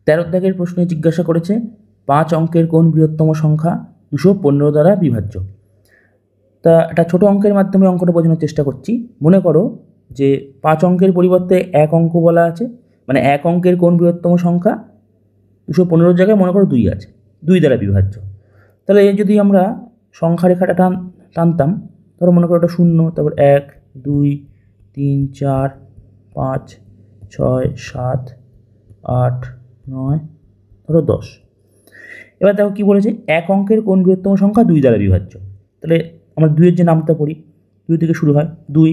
13 দাগের প্রশ্নে জিজ্ঞাসা করেছে 5 অঙ্কের কোন বৃহত্তম সংখ্যা 215 দ্বারা বিভাজ্য। তা একটা ছোট অঙ্কের মাধ্যমে অঙ্কটা বোঝানোর চেষ্টা করছি। মনে করো যে 5 অঙ্কের পরিবর্তে 1 অঙ্ক বলা আছে, মানে 1 অঙ্কের কোন বৃহত্তম সংখ্যা 215 জায়গায় মনে করো 2 আছে, 2 দ্বারা বিভাজ্য। তাহলে যদি আমরা সংখ্যা রেখাটা টানতাম, ধরো মনে করো ওটা 0, তারপর 1 2 3 4 5 6 7 8 9 ধরো 10। এবার দেখো কী বলেছে, 1 অঙ্কের কোন বৃহত্তম সংখ্যা 2 দ্বারা বিভাজ্য। তাহলে আমরা 2 এর যে নামটা পড়ি, 2 থেকে শুরু হয়, 2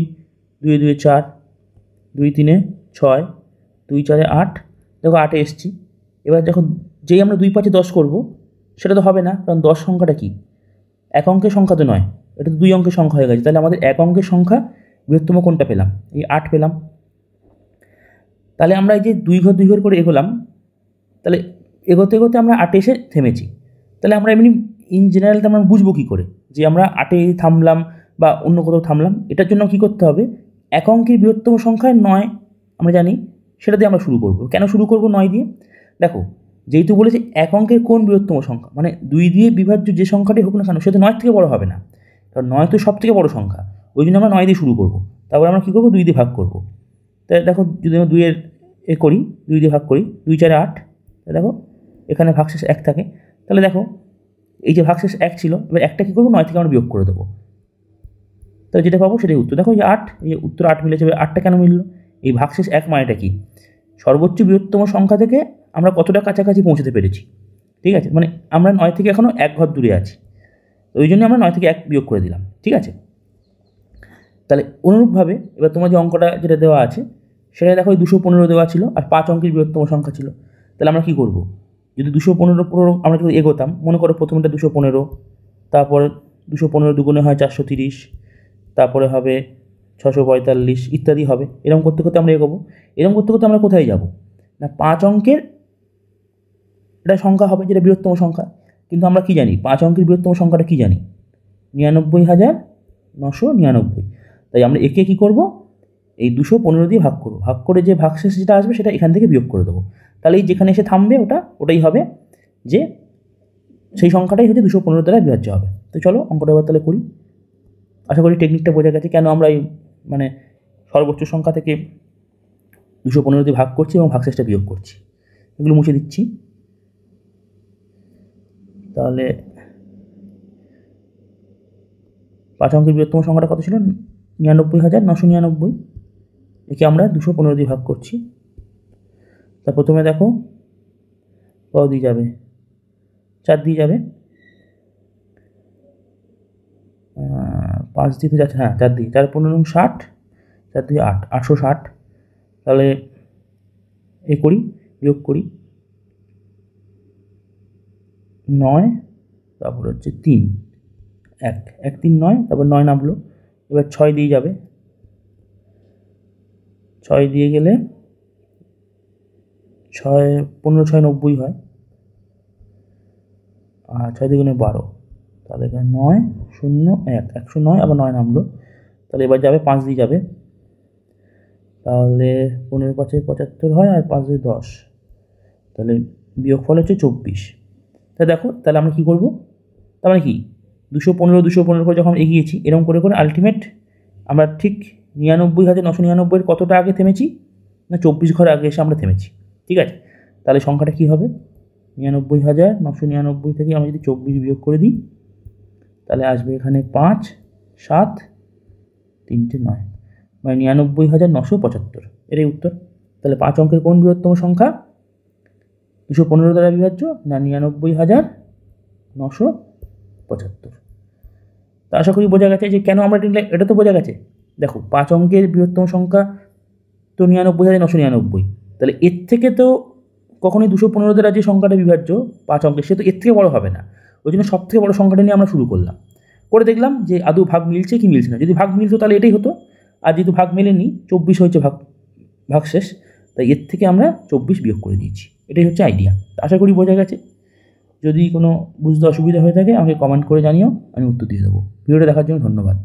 2 2 4 2 3 6 2 4 8। দেখো 8-এ এসছি। এবার দেখো যেই আমরা 2 5 10 করবো সেটা তো হবে না, কারণ 10 সংখ্যাটা কি 1 অঙ্কের সংখ্যা তো নয়, এটা তো 2 অঙ্কের সংখ্যা হয়ে গেছে। তাহলে আমাদের 1 অঙ্কের সংখ্যা বৃহত্তম কোনটা পেলাম, এই 8 পেলাম। তাহলে আমরা এই যে 2 ঘর করে এগোলাম, তাহলে এগোতে এগোতে আমরা 8-এ এসে থেমেছি। তাহলে আমরা এমনি ইন জেনারেলটা আমরা বুঝবো কী করে যে আমরা 8-এ থামলাম বা অন্য কোথাও থামলাম? এটার জন্য কী করতে হবে, 1 অঙ্কের বৃহত্তম সংখ্যায় 9 আমরা জানি, সেটা দিয়ে আমরা শুরু করব। কেন শুরু করব 9 দিয়ে? দেখো যেহেতু বলেছে 1 অঙ্কের কোন বৃহত্তম সংখ্যা, মানে 2 দিয়ে বিভাজ্য যে সংখ্যাটি হোক না কেন সে তো 9 থেকে বড় হবে না, কারণ 9 তো সব থেকে বড় সংখ্যা। ওই জন্য আমরা 9 দিয়ে শুরু করব, তারপর আমরা কী করবো 2 দিয়ে ভাগ করব। তাই দেখো যদি আমরা 2 এর করি, 2 দিয়ে ভাগ করি, 2 4 8। দেখো এখানে ভাগশেষ 1 থাকে। তাহলে দেখো এই যে ভাগশেষ 1 ছিল, এবার 1টা কী করবো 9 থেকে আমরা বিয়োগ করে দেবো। তাহলে যেটা পাবো সেটাই উত্তর। দেখো এই যে 8, এই যে উত্তর 8 মিলেছে। এবার 8টা কেন মিলল? এই ভাগশেষ 1 মানেটা কি, সর্বোচ্চ বৃহত্তম সংখ্যা থেকে আমরা কতটা কাছাকাছি পৌঁছতে পেরেছি। ঠিক আছে, মানে আমরা 9 থেকে এখনও 1 ঘর দূরে আছি, ওই জন্য আমরা 9 থেকে 1 বিয়োগ করে দিলাম। ঠিক আছে, তাহলে অনুরূপভাবে এবার তোমার যে অঙ্কটা যেটা দেওয়া আছে সেটা দেখো 215 দেওয়া ছিল আর 5 অঙ্কের বৃহত্তম সংখ্যা ছিল। তাহলে আমরা কী করব, যদি 215 আমরা যদি এগোতাম, মনে করো প্রথমটা 215, তারপর 215 দুগুণে হয় 430, তারপরে হবে 645 ইত্যাদি হবে। এরকম করতে করতে আমরা এগোবো। এরকম করতে করতে আমরা কোথায় যাব না, 5 অঙ্কের এটা সংখ্যা হবে যেটা বৃহত্তম সংখ্যা। কিন্তু আমরা কী জানি, 5 অঙ্কের বৃহত্তম সংখ্যাটা কী জানি, 99,999। তাই আমরা একে কী করব, এই 215 দিয়ে ভাগ করব, ভাগ করে যে ভাগশেষ যেটা আসবে সেটা এখান থেকে বিয়োগ করে দেবো। তাহলে এই যেখানে এসে থামবে ওটাই হবে যে সেই সংখ্যাটাই হচ্ছে 215 দ্বারা বিভাজ্য হবে। তো চলো অঙ্কটা এবার তাহলে করি। আশা করি টেকনিকটা বোঝা গেছে কেন আমরা এই মানে সর্বোচ্চ সংখ্যা থেকে 215 দিয়ে ভাগ করছি এবং ভাগশেষটা বিয়োগ করছি। এগুলো মুছে দিচ্ছি। তাহলে 5 অঙ্কের বৃহত্তম সংখ্যাটা কত ছিল, 99,999। একে আমরা 215 দিয়ে ভাগ করছি। তা প্রথমে দেখো কত দিয়ে যাবে, 4 দিয়ে যাবে, 5 দিয়ে তো যাচ্ছে, হ্যাঁ 4 দিয়ে, 4 15 60, 4 দিয়ে 8, 860। তাহলে এই করি, বিয়োগ করি, 9, তারপর হচ্ছে 3, 1 1 3 9, তারপর 9 নামলো। এবার 6 দিয়ে যাবে, 6 দিয়ে গেলে 6 15 6 90 হয়, আর 6 দুগুণে 12, তাহলে এখানে 9 0 1 109, আবার 9 নামলো। তাহলে এবার যাবে 5 দিয়ে যাবে, তাহলে 15 5 75 হয়, আর 5 দিয়ে 10, তাহলে বিয়োগফল হচ্ছে 24। তাই দেখো তাহলে আমরা কী করবো, তার মানে কি 215 করে যখন এগিয়েছি এরকম করে করে আলটিমেট আমরা ঠিক 99,999 কতটা আগে থেমেছি না, 24 ঘর আগে এসে আমরা থেমেছি। ঠিক আছে, তাহলে সংখ্যাটা কী হবে, 99,999 থেকে আমরা যদি 24 বিয়োগ করে দিই তাহলে আসবে এখানে 5 7 3 9, মানে 99,975। এটাই উত্তর। তাহলে 5 অঙ্কের কোন বৃহত্তম সংখ্যা 215 দ্বারা বিভাজ্য না, 99,975। তা আশা করি বোঝা গেছে যে কেন আমরা এটা তো বোঝা গেছে। দেখো 5 অঙ্কের বৃহত্তম সংখ্যা তো 99,999, তাহলে এর থেকে তো কখনোই 215 দ্বারা যে সংখ্যাটা বিভাজ্য 5 অঙ্কের সে তো এর থেকে বড় হবে না। ওই জন্য সবথেকে বড় সংখ্যাটা নিয়ে আমরা শুরু করলাম, করে দেখলাম যে আদৌ ভাগ মিলছে কি মিলছে না। যদি ভাগ মিলতো তাহলে এটাই হতো, আর যেহেতু ভাগ মেলেনি 24 হয়েছে ভাগশেষ, তাই এর থেকে আমরা 24 বিয়োগ করে দিয়েছি। এটাই হচ্ছে আইডিয়া। আশা করি বোঝা গেছে। যদি কোনো বুঝতে অসুবিধা হয়ে থাকে আমাকে কমেন্ট করে জানিও, আমি উত্তর দিয়ে দেবো। ভিডিওটা দেখার জন্য ধন্যবাদ।